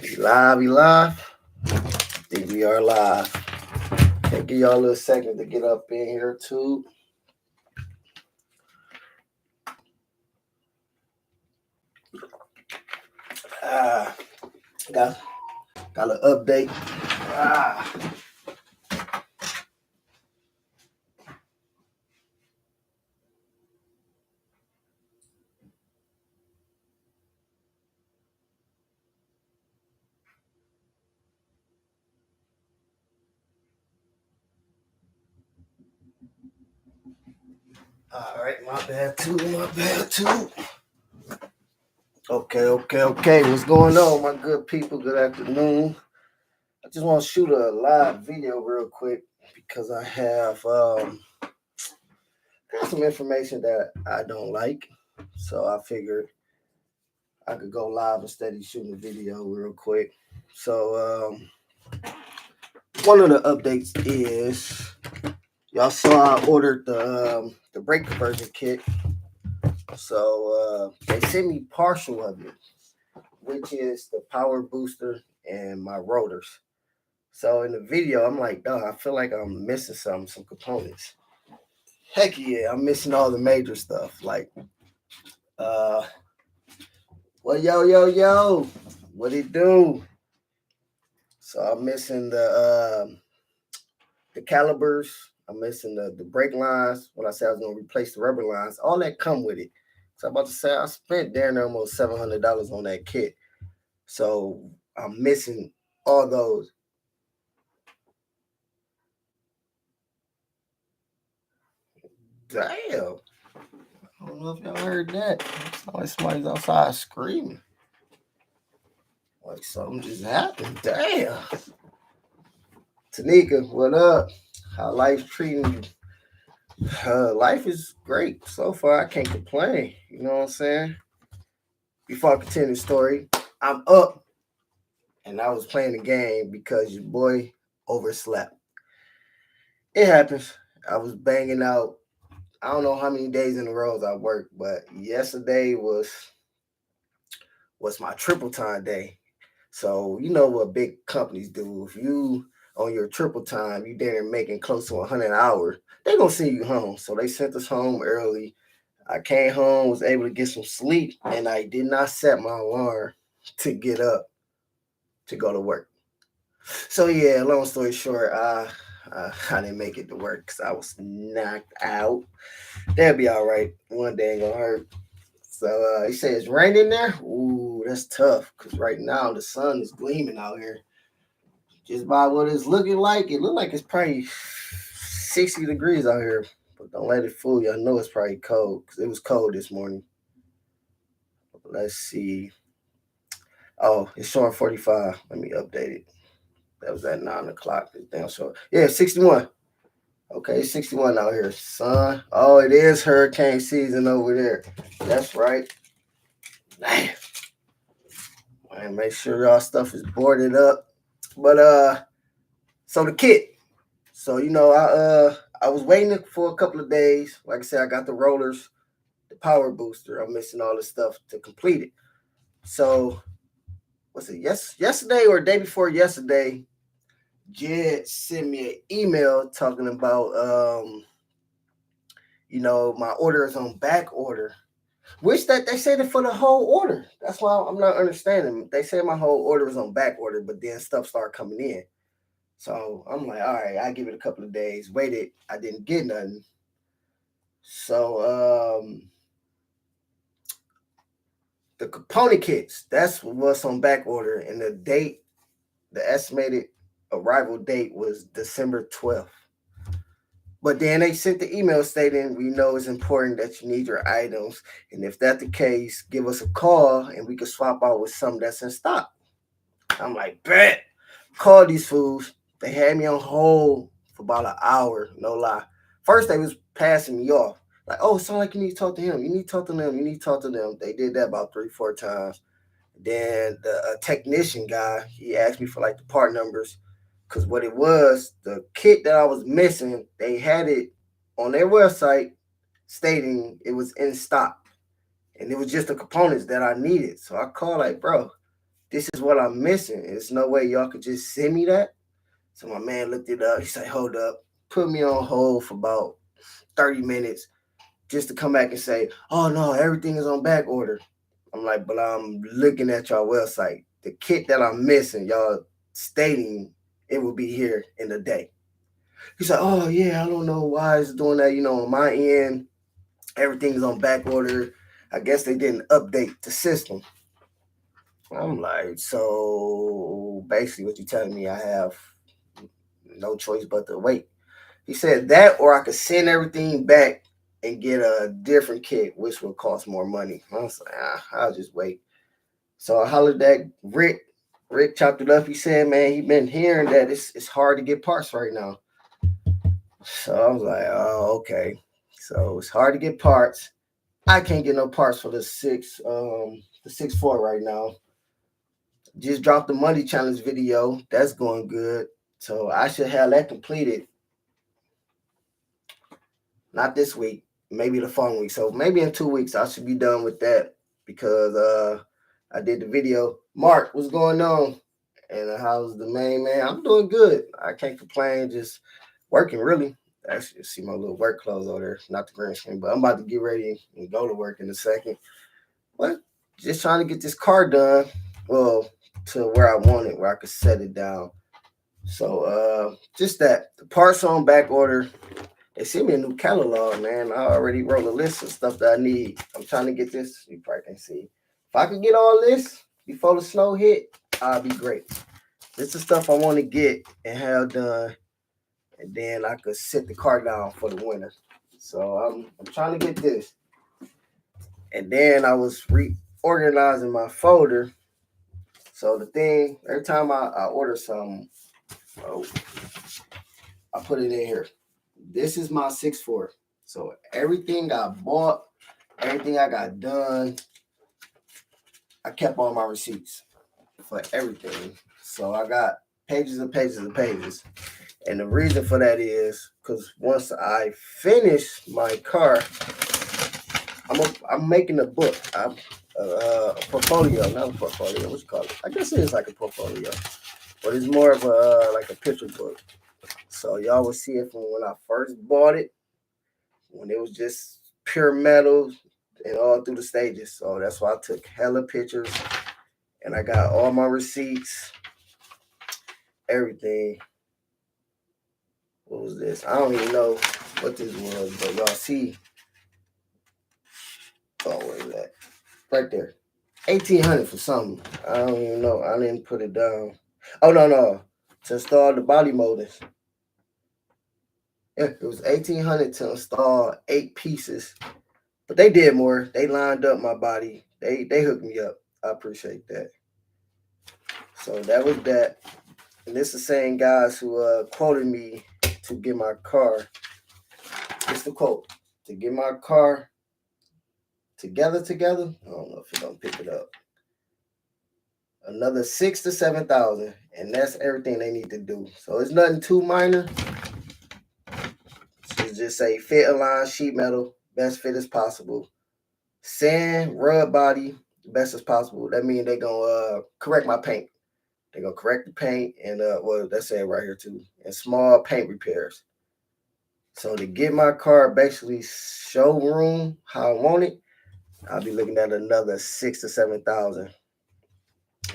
We live. I think we are live. Okay, give y'all a little second to get up in here too. Ah, got got an update. Ah, all right, my bad too. My bad too. Okay. What's going on, my good people? Good afternoon. I just want to shoot a live video real quick because I have got some information that I don't like. So I figured I could go live instead of shooting a video real quick. So one of the updates is y'all saw I ordered the brake conversion kit. So they sent me partial of it, which is the power booster and my rotors. So in the video, I'm like, dog, I feel like I'm missing some components. Heck yeah, I'm missing all the major stuff. Like, uh, well, yo, what it do? So I'm missing the calibers. I'm missing the brake lines. When I said I was gonna replace the rubber lines, all that come with it. So I'm about to say I spent damn near almost $700 on that kit. So I'm missing all those. Damn. I don't know if y'all heard that. It's like somebody's outside screaming. Like something just happened. Damn. Tanika, what up? How life's treating you? Life is great so far. I can't complain. You know what I'm saying? Before I continue the story, I'm up and I was playing the game because your boy overslept. It happens. I was banging out. I don't know how many days in a row I worked, but yesterday was my triple time day. So you know what big companies do. If you on your triple time, you there making close to 100 hours, they gonna send you home. So they sent us home early. I came home, was able to get some sleep, and I did not set my alarm to get up to go to work. So yeah, long story short, I didn't make it to work because I was knocked out. That'll be all right. One day ain't gonna hurt. So he said it's raining there. Ooh, that's tough because right now the sun is gleaming out here. Just by what it's looking like, it look like it's probably 60 degrees out here. But don't let it fool you. I know it's probably cold because it was cold this morning. Let's see. Oh, it's showing 45. Let me update it. That was at 9 o'clock. It's down so yeah, 61. Okay, 61 out here, son. Oh, it is hurricane season over there. That's right. Damn. Man, make sure y'all stuff is boarded up. But so the kit. So I was waiting for a couple of days. Like I said, I got the rollers, the power booster. I'm missing all the stuff to complete it. So was it yesterday or day before yesterday? Jed sent me an email talking about my order is on back order. Which that they said it for the whole order. That's why I'm not understanding. They said my whole order was on back order, but then stuff started coming in. So I'm like, all right, I give it a couple of days. Waited, I didn't get nothing. So the component kits, that's what's on back order, and the estimated arrival date was December 12th. But then they sent the email stating we know it's important that you need your items, and if that's the case, give us a call and we can swap out with something that's in stock. I'm like, bet. Call these fools. They had me on hold for about an hour, no lie. First they was passing me off. Like, oh, it sounds like you need to talk to him. You need to talk to them. You need to talk to them. They did that about 3, 4 times. Then the technician guy, he asked me for like the part numbers. Cause what it was, the kit that I was missing, they had it on their website stating it was in stock. And it was just the components that I needed. So I called like, bro, This is what I'm missing. There's no way y'all could just send me that. So my man looked it up. He said, hold up. Put me on hold for about 30 minutes just to come back and say, oh no, everything is on back order. I'm like, but I'm looking at y'all website. The kit that I'm missing, y'all stating it will be here in a day. He's like, oh yeah, I don't know why it's doing that. On my end, everything's on back order. I guess they didn't update the system. I'm like, so basically what you telling me I have no choice but to wait. He said that or I could send everything back and get a different kit, which would cost more money. I was like, I'll just wait. So I hollered at Rick. Rick chopped it up. He said, man, he been hearing that it's hard to get parts right now. So I was like, oh, okay. So it's hard to get parts. I can't get no parts for the 6.4 right now. Just dropped the money challenge video. That's going good. So I should have that completed. Not this week, maybe the following week. So maybe in 2 weeks I should be done with that because I did the video. Mark, what's going on? And how's the main man? I'm doing good. I can't complain. Just working really. Actually, see my little work clothes over there. Not the green screen, but I'm about to get ready and go to work in a second. But just trying to get this car done. Well, to where I want it, where I could set it down. So just that. The parts on back order. They sent me a new catalog, man. I already wrote a list of stuff that I need. I'm trying to get this. You probably can see. If I could get all this before the snow hit, I'll be great. This is stuff I want to get and have done, and then I could sit the car down for the winter. So I'm trying to get this. And then I was reorganizing my folder. So the thing, every time I order something, oh, I put it in here. This is my 6.4. So everything I bought, everything I got done, I kept all my receipts for everything. So I got pages and pages and pages. And the reason for that is because once I finish my car, I'm making a book. A portfolio, not a portfolio. What you call it? I guess it is like a portfolio, but it's more of a like a picture book. So y'all will see it from when I first bought it, when it was just pure metal and all through the stages. So that's why I took hella pictures and I got all my receipts, everything. What was this? I don't even know what this was, but y'all see. Oh, where is that? Right there. 1800 for something. I don't even know. I didn't put it down. Oh no. To install the body moldings. Yeah, it was 1800 to install 8 pieces. But they did more. They lined up my body. They hooked me up. I appreciate that. So that was that. And this is the same guys who quoted me to get my car. It's the quote. To get my car together. I don't know if you're gonna pick it up. Another 6 to 7 thousand, and that's everything they need to do. So it's nothing too minor. So just say fit align sheet metal, best fit as possible. Sand, rub body, best as possible. That means they're gonna correct my paint. They're gonna correct the paint and well, that's it right here too. And small paint repairs. So to get my car basically showroom how I want it, I'll be looking at another 6 to 7 thousand.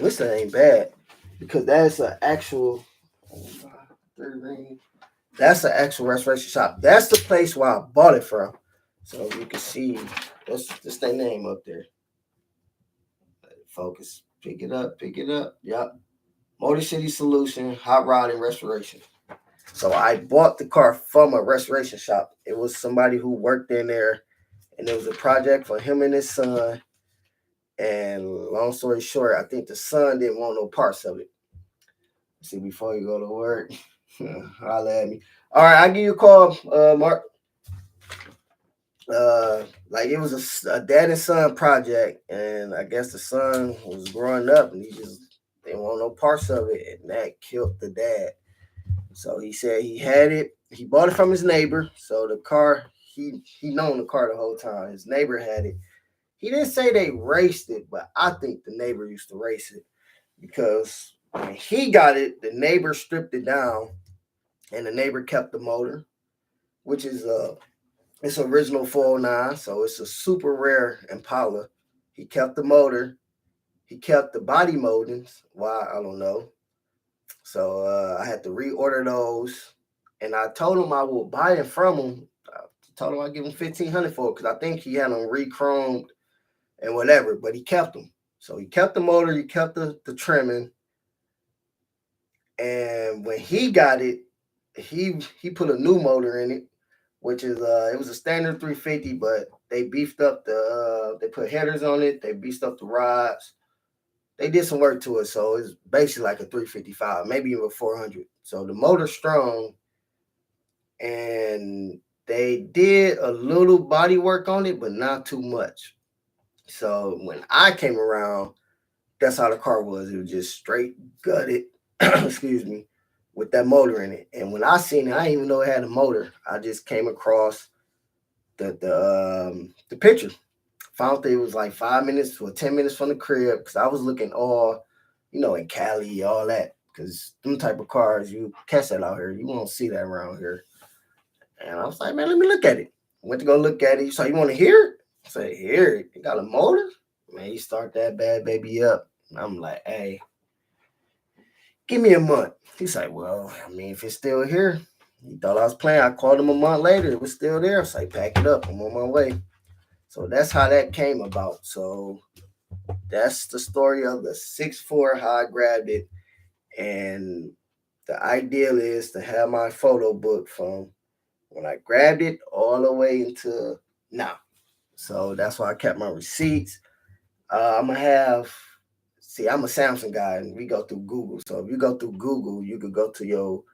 Which ain't bad because that's an actual. That's an actual restoration shop. That's the place where I bought it from. So you can see that's their name up there. Focus. Pick it up. Yep. Motor City Solution, Hot Rod and Restoration. So I bought the car from a restoration shop. It was somebody who worked in there, and it was a project for him and his son. And long story short, I think the son didn't want no parts of it. See, before you go to work, holla at me. All right, I'll give you a call, Mark. Like it was a dad and son project, and I guess the son was growing up, and he just didn't want no parts of it, and that killed the dad. So he said he had it. He bought it from his neighbor. So the car, he known the car the whole time. His neighbor had it. He didn't say they raced it, but I think the neighbor used to race it. because when he got it, the neighbor stripped it down, and the neighbor kept the motor, which is it's original 409, so it's a super rare Impala. He kept the motor, he kept the body moldings. Why, I don't know. So I had to reorder those, and I told him I would buy it from him. I told him I'd give him 1,500 for it because I think he had them re-chromed and whatever, but he kept them. So he kept the motor, he kept the trimming, and when he got it, he put a new motor in it, which is it was a standard 350, but they beefed up they put headers on it, they beefed up the rods, they did some work to it, so it's basically like a 355, maybe even 400. So the motor's strong, and they did a little body work on it, but not too much. So when I came around, that's how the car was. It was just straight gutted, excuse me, with that motor in it. And when I seen it, I didn't even know it had a motor. I just came across the picture. Found it was like 5 minutes or 10 minutes from the crib because I was looking all, in Cali, all that. Because them type of cars, you catch that out here. You won't see that around here. And I was like, man, let me look at it. Went to go look at it. So you want to hear it? I said, hear it. It got a motor? Man, you start that bad baby up. And I'm like, hey, give me a month. He's like, well, I mean, if it's still here, he thought I was playing. I called him a month later. It was still there. I was like, pack it up. I'm on my way. So that's how that came about. So that's the story of the 6'4", how I grabbed it. And the ideal is to have my photo book from when I grabbed it all the way into now. So that's why I kept my receipts. I'm going to have, see, I'm a Samsung guy and we go through Google. So if you go through Google, you could go to your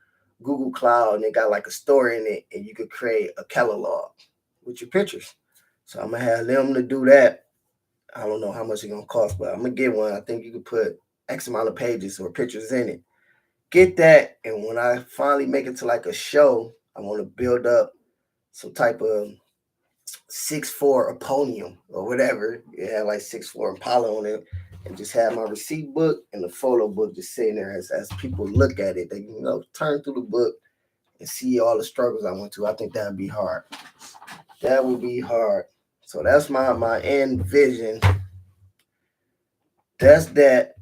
Google Cloud and it got like a story in it and you could create a catalog with your pictures. So I'm going to have them to do that. I don't know how much it's going to cost, but I'm going to get one. I think you could put X amount of pages or pictures in it. Get that. And when I finally make it to like a show, I want to build up some type of 6'4" Eponium or whatever. It had like 6'4" Impala on it, and just have my receipt book and the photo book just sitting there as people look at it. They turn through the book and see all the struggles I went to. I think that'd be hard. That would be hard. So that's my end vision. That's that.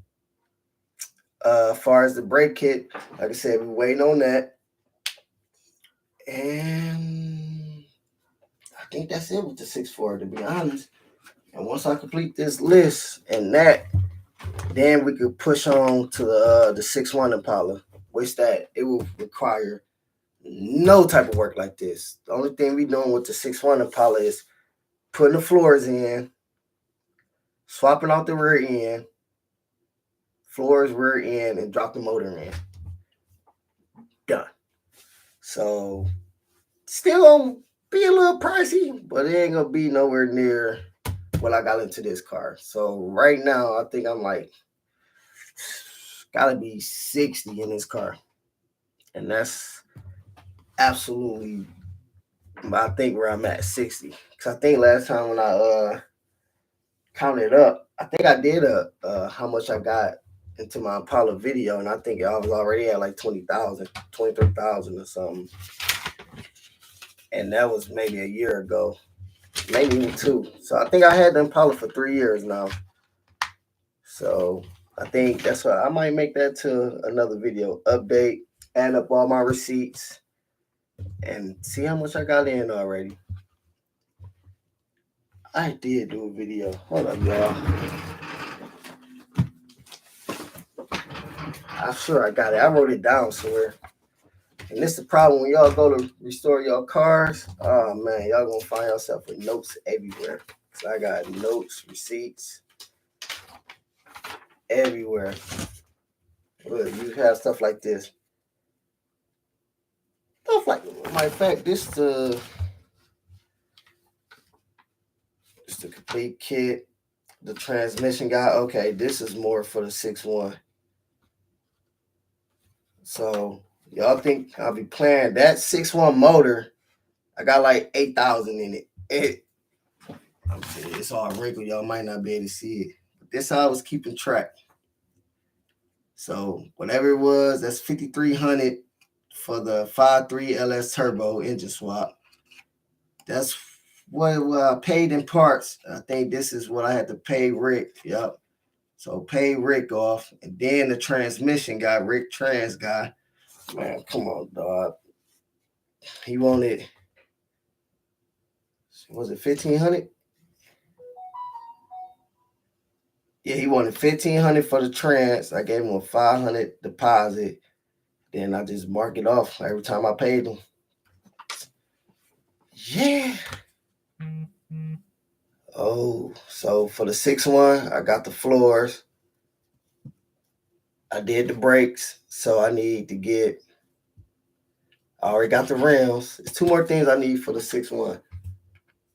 As far as the brake kit, like I said, we're waiting on that. And I think that's it with the 6'4", to be honest. And once I complete this list and that, then we could push on to the 6'1" Impala, which that it will require no type of work like this. The only thing we doing with the 6'1" Impala is putting the floors in, swapping out the rear end, floors, rear end, and drop the motor in. Done. So still gonna be a little pricey, but it ain't gonna be nowhere near what I got into this car. So right now, I think I'm like, gotta be 60 in this car. And that's absolutely, I think where I'm at, 60. Because I think last time when I counted up, I think I did how much I got into my Impala video, and I think I was already at like 20,000, 23,000 or something. And that was maybe a year ago, maybe even 2. So I think I had the Impala for 3 years now. So I think that's why I might make that to another video update, add up all my receipts, and see how much I got in already. I did do a video. Hold up, y'all. I'm sure I got it. I wrote it down somewhere. And this is the problem when y'all go to restore your cars. Oh man, y'all gonna find yourself with notes everywhere. So I got notes, receipts everywhere. Look, you have stuff like this. Stuff like, matter of fact, this the complete kit. The transmission guy. Okay, this is more for the 6'1". So y'all think I'll be playing that 6'1" motor? I got like 8,000 in it. It's all wrinkled. Y'all might not be able to see it. But this how I was keeping track. So whatever it was, that's 5,300 for the 5.3 LS turbo engine swap. That's what I paid in parts. I think this is what I had to pay Rick. Yep. So pay Rick off, and then the transmission guy, Rick Trans guy. Man, come on, dog. He wanted, was it 1,500? Yeah, he wanted 1,500 for the trans. I gave him a 500 deposit. Then I just mark it off every time I paid him. Yeah. Oh, so for the 6.1, I got the floors. I did the brakes, so I need to get. I already got the rims. There's two more things I need for the 6.1.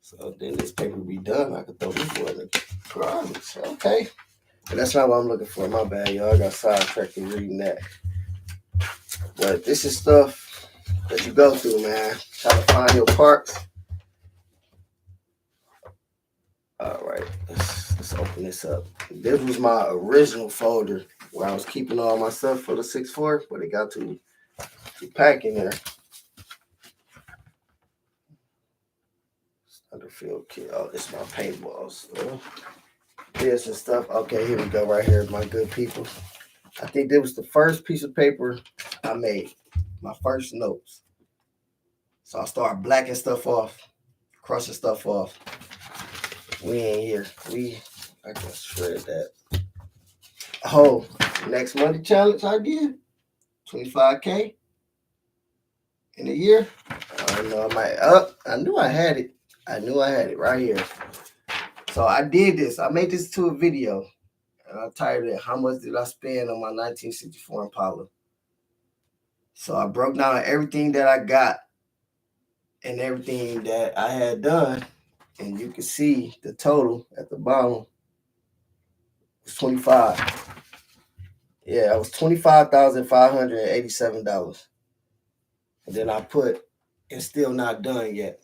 So then this paper be done. I can throw this one in the garbage. Okay. But that's not what I'm looking for. My bad, y'all. I got sidetracked in reading that. But this is stuff that you go through, man. Try to find your parts. All right. Let's open this up. This was my original folder where I was keeping all my stuff for the 6.4, but it got to pack in there. Underfield kit. Oh, this is my paintball stuff. This and stuff. Okay, here we go. Right here, my good people. I think this was the first piece of paper I made. My first notes. So I started blacking stuff off, crossing stuff off. We ain't here. I can shred that. Oh, next money challenge I did, 25K in a year. I don't know. I knew I had it. I knew I had it right here. So I did this. I made this to a video. And I titled it, How Much Did I Spend on My 1964 Impala? So I broke down everything that I got and everything that I had done. And you can see the total at the bottom was 25. Yeah, it was $25,587. And then I put, it's still not done yet.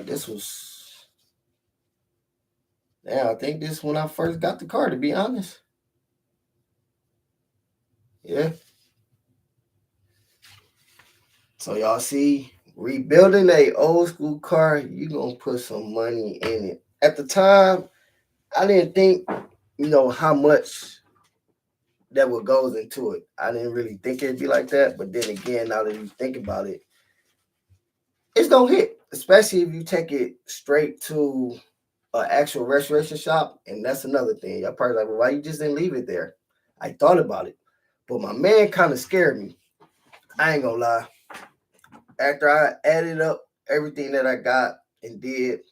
This was, I think this when I first got the car, to be honest. Yeah. So y'all see, rebuilding a old school car, you gonna put some money in it. At the time, I didn't think, how much that what goes into it. I didn't really think it'd be like that. But then again, now that you think about it, it's gonna hit, especially if you take it straight to an actual restoration shop. And that's another thing. Y'all probably like, well, why you just didn't leave it there? I thought about it, but my man kind of scared me. I ain't gonna lie. After I added up everything that I got and did,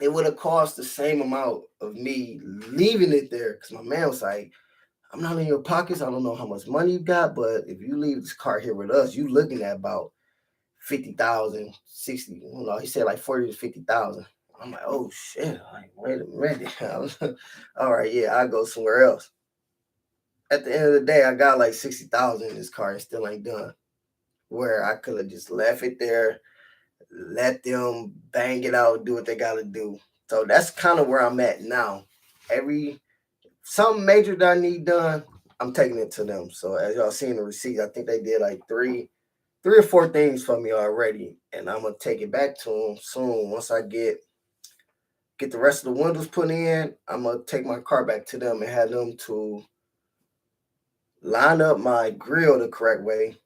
it would have cost the same amount of me leaving it there. Because my man was like, I'm not in your pockets. I don't know how much money you got, but if you leave this car here with us, you looking at about 50,000, 60. He said like 40 to 50,000. I'm like, oh shit. Like, wait a minute. All right, yeah, I'll go somewhere else. At the end of the day, I got like 60,000 in this car and still ain't done. Where I could have just left it there, let them bang it out, do what they gotta do. So that's kind of where I'm at now. Something major that I need done, I'm taking it to them. So as y'all seen the receipts, I think they did like three or four things for me already, and I'm gonna take it back to them soon. Once I get the rest of the windows put in, I'm gonna take my car back to them and have them to line up my grill the correct way,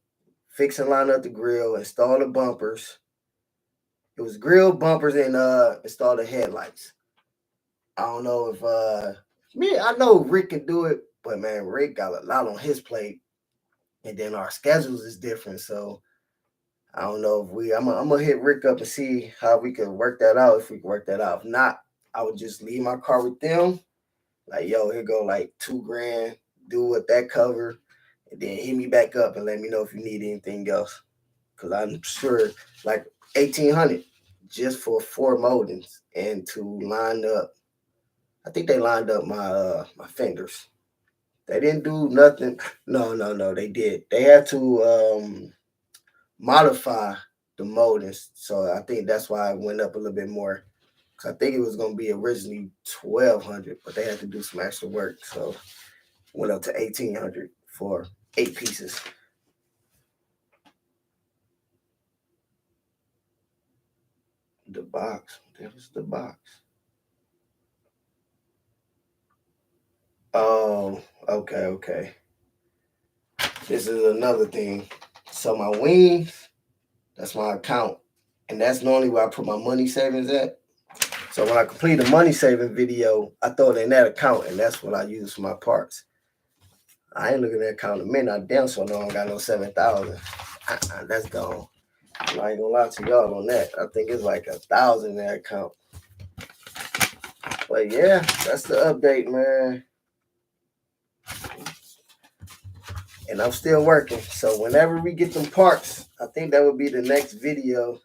fix and line up the grill, install the bumpers. It was grill, bumpers, and install the headlights. I don't know if I know Rick can do it, but man, Rick got a lot on his plate, and then our schedules is different. So I don't know if I'm gonna hit Rick up and see how we can work that out. If we can work that out, if not, I would just leave my car with them. Like, yo, here go like $2,000. Do what that cover, and then hit me back up and let me know if you need anything else. Cause I'm sure like 1,800 just for 4 moldings and to line up. I think they lined up my fenders. They didn't do nothing. No, they did. They had to modify the moldings. So I think that's why it went up a little bit more. Cause I think it was gonna be originally 1,200, but they had to do some extra work. So Went up to 1,800 for 8 pieces. The box. That was the box. Oh, okay. This is another thing. So my wings, that's my account. And that's normally where I put my money savings at. So when I complete a money saving video, I throw it in that account, and that's what I use for my parts. I ain't looking at that account in a minute. I damn so no, I don't got no 7,000. That's gone. I ain't gonna lie to y'all on that. I think it's like 1,000 in that account. But yeah, that's the update, man. And I'm still working. So whenever we get them parts, I think that would be the next video.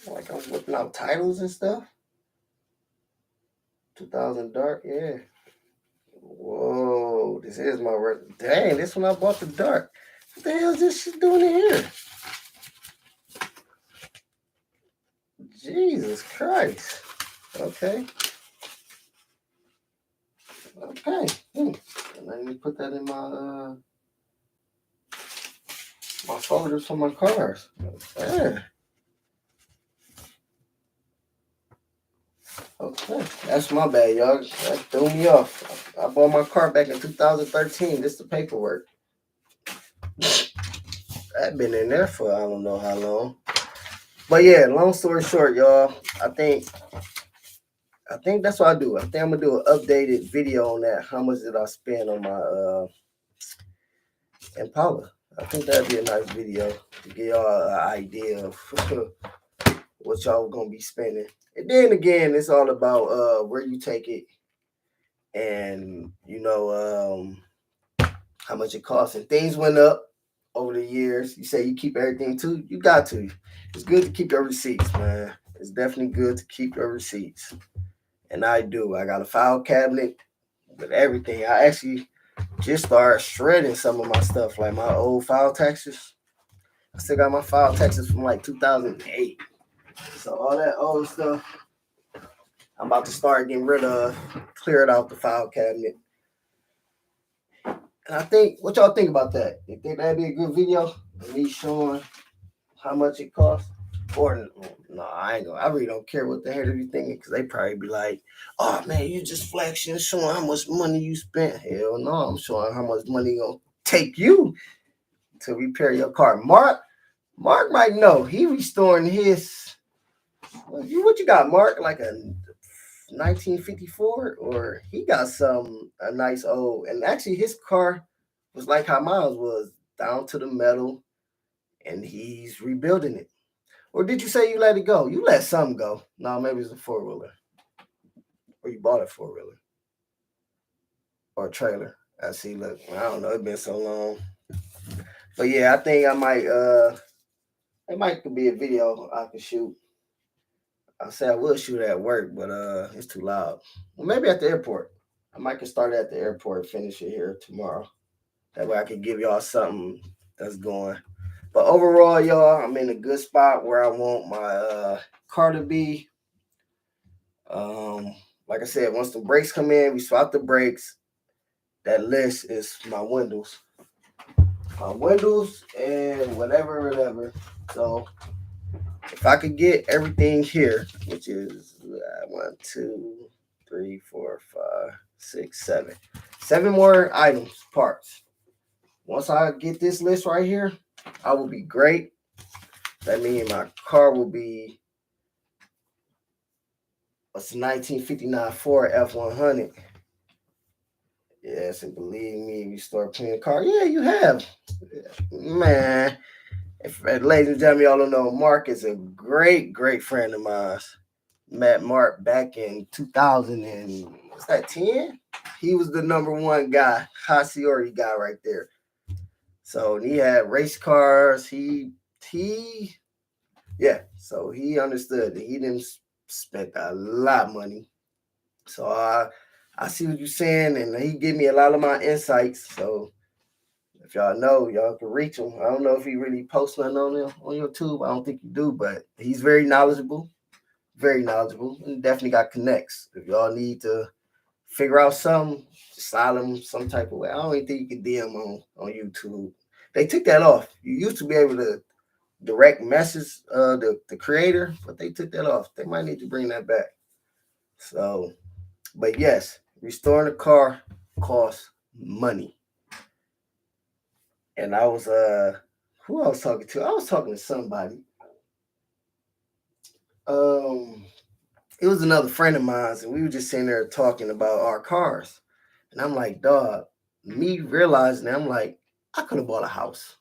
Like I'm whipping out titles and stuff. 2000 dark, yeah. Whoa, this is my dang, this one I bought the dark. What the hell is this shit doing in here? Jesus Christ. Okay. Let me put that in my my folders for my cars. Yeah. Okay, that's my bad, y'all. That threw me off. I bought my car back in 2013. This is the paperwork. I've been in there for I don't know how long. But yeah, long story short, y'all, I think that's what I do. I think I'm gonna do an updated video on that. How much did I spend on my Impala? I think that'd be a nice video to give y'all an idea of what y'all gonna be spending. And then again, it's all about where you take it and how much it costs. And things went up over the years. You say you keep everything too, you got to. It's good to keep your receipts, man. It's definitely good to keep your receipts. And I do. I got a file cabinet with everything. I actually just started shredding some of my stuff, like my old file taxes. I still got my file taxes from like 2008. So all that old stuff, I'm about to start getting rid of, clear it out the file cabinet. And I think, what y'all think about that? You think that'd be a good video? Me showing how much it costs? Or no, I ain't gonna. I really don't care what the hell you thinking, because they probably be like, "Oh man, you just flexing, showing how much money you spent." Hell no, I'm showing how much money gonna take you to repair your car. Mark might know. He restoring his. What you got, Mark? Like a 1954, or he got a nice old. And actually, his car was like how mine was, down to the metal, and he's rebuilding it. Or did you say you let it go? You let some go. No, maybe it's a 4-wheeler. Or you bought a 4-wheeler. Or a trailer. I see, look, I don't know, it's been so long. But yeah, I think I might it might be a video I can shoot. I said I would shoot at work, but it's too loud. Well, maybe at the airport. I might can start at the airport, finish it here tomorrow. That way I can give y'all something that's going. But overall, y'all, I'm in a good spot where I want my car to be. Like I said, once the brakes come in, we swap the brakes. That list is my windows. My windows and whatever. So if I could get everything here, which is 1, 2, 3, 4, 5, 6, 7. 7 more items, parts. Once I get this list right here, I will be great. That means my car will be a 1959 Ford F100. Yes, and believe me, if you start playing car, yeah, you have. Man, ladies and gentlemen, y'all don't know, Mark is a great friend of mine. Met Mark back in 2000 and what's that, 10? He was the number one guy, Hasiori guy right there. So he had race cars. So he understood that he didn't spend a lot of money. So I see what you're saying, and he gave me a lot of my insights. So if y'all know, y'all can reach him. I don't know if he really posts nothing on YouTube. I don't think you do, but he's very knowledgeable, and definitely got connects. If y'all need to figure out something, slide them some type of way. I don't even think you can DM on YouTube. They took that off. You used to be able to direct message the creator, but they took that off. They might need to bring that back. So, but yes, restoring a car costs money. And I was who I was talking to? I was talking to somebody. Um it was another friend of mine, and we were just sitting there talking about our cars. And I'm like, dog, me realizing that I'm like, I could have bought a house.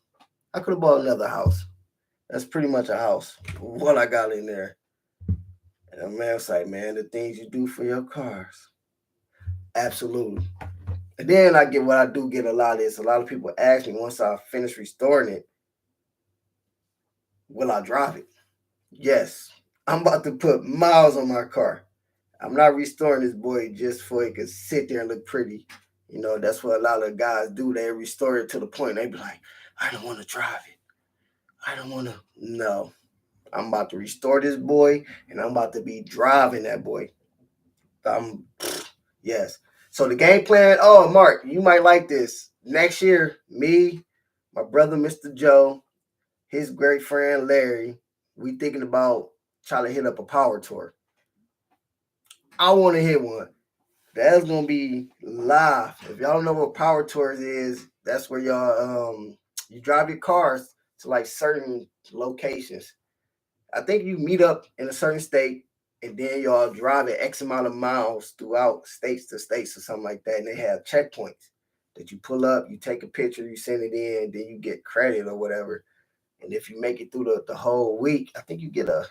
I could have bought another house. That's pretty much a house. What I got in there. And the man was like, man, the things you do for your cars. Absolutely. And then I get what I do get a lot is a lot of people ask me once I finish restoring it, will I drive it? Yes. I'm about to put miles on my car. I'm not restoring this boy just for it could sit there and look pretty. You know, that's what a lot of guys do. They restore it to the point they be like, I don't want to drive it. I don't want to. No, I'm about to restore this boy, and I'm about to be driving that boy. Yes. So the game plan. Oh, Mark, you might like this. Next year, me, my brother, Mr. Joe, his great friend Larry, we thinking about trying to hit up a power tour. I want to hit one. That's gonna be live. If y'all don't know what power tours is, that's where y'all you drive your cars to like certain locations. I think you meet up in a certain state and then y'all drive it X amount of miles throughout states to states or something like that. And they have checkpoints that you pull up, you take a picture, you send it in, then you get credit or whatever. And if you make it through the whole week, I think you get a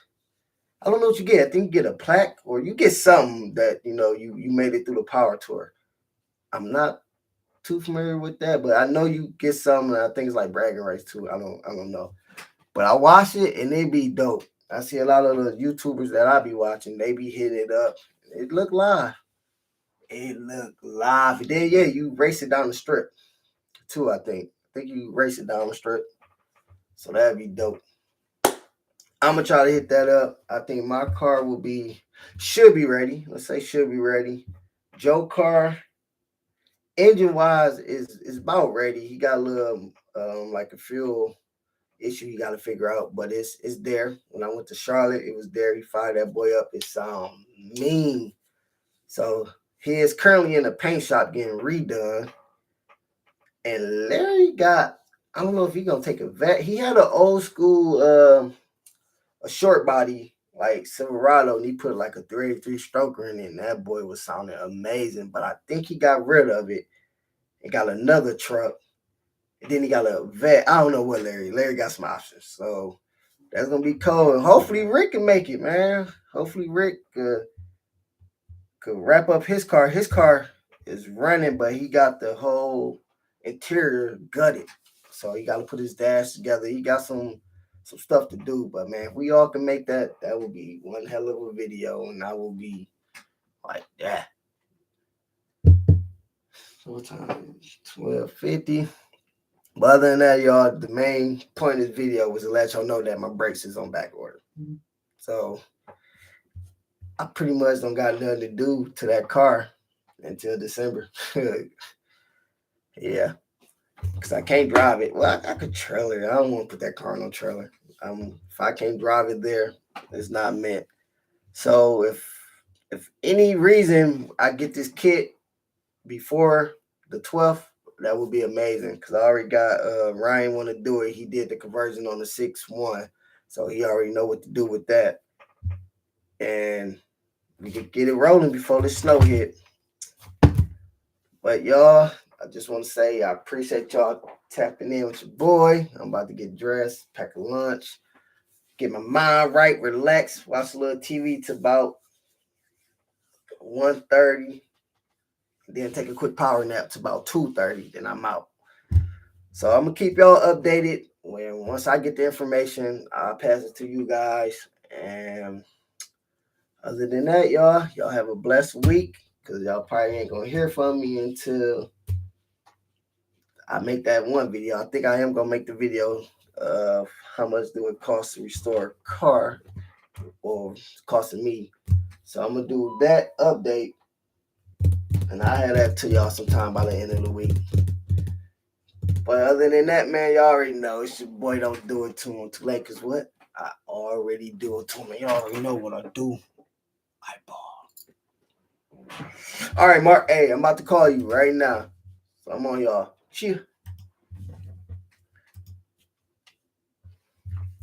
I don't know what you get. I think you get a plaque or you get something that you know you made it through the power tour. I'm not too familiar with that, but I know you get some. I think it's like bragging rights too. I don't know, but I watch it and it be dope. I see a lot of the YouTubers that I be watching. They be hitting it up. It look live. It look live. And then yeah, you race it down the strip too. I think you race it down the strip. So that'd be dope. I'm gonna try to hit that up. I think my car should be ready. Let's say should be ready. Joe car engine wise is about ready. He got a little like a fuel issue he got to figure out, but it's there. When I went to Charlotte, it was there. He fired that boy up. It sound mean. So he is currently in the paint shop getting redone. And Larry got I don't know if he gonna take a vet. He had an old school a short body like Silverado, and he put like a 383 stroker in it, and that boy was sounding amazing. But I think he got rid of it and got another truck. And then he got a vet. I don't know what Larry got some options. So that's gonna be cool. And hopefully Rick can make it, man. Hopefully Rick could wrap up his car. His car is running, but he got the whole interior gutted. So he got to put his dash together. He got some stuff to do. But man, if we all can make that, that would be one hell of a video, and I will be like that. So what time? 12:50. But other than that, y'all, the main point of this video was to let y'all know that my brakes is on back order. So I pretty much don't got nothing to do to that car until December. Yeah, because I can't drive it. Well, I could trailer it. I don't want to put that car on no trailer. If I can't drive it there, it's not meant. So if any reason I get this kit before the 12th, that would be amazing because I already got Ryan want to do it. He did the conversion on the 6.1, so he already know what to do with that, and we could get it rolling before the snow hit. But y'all, I just want to say I appreciate y'all tapping in with your boy. I'm about to get dressed, pack a lunch, get my mind right, relax, watch a little TV to about 1:30, then take a quick power nap to about 2:30, then I'm out. So I'm gonna keep y'all updated. Once I get the information, I'll pass it to you guys. And other than that, y'all have a blessed week because y'all probably ain't gonna hear from me until I make that one video. I think I am gonna make the video of how much do it cost to restore a car or costing me. So I'm gonna do that update And I had that to y'all sometime by the end of the week. But other than that, man, y'all already know it's your boy. Don't do it to him too late. Cause what? I already do it to him. Y'all already know what I do. I ball. All right, Mark. Hey, I'm about to call you right now. So I'm on y'all. Cheers.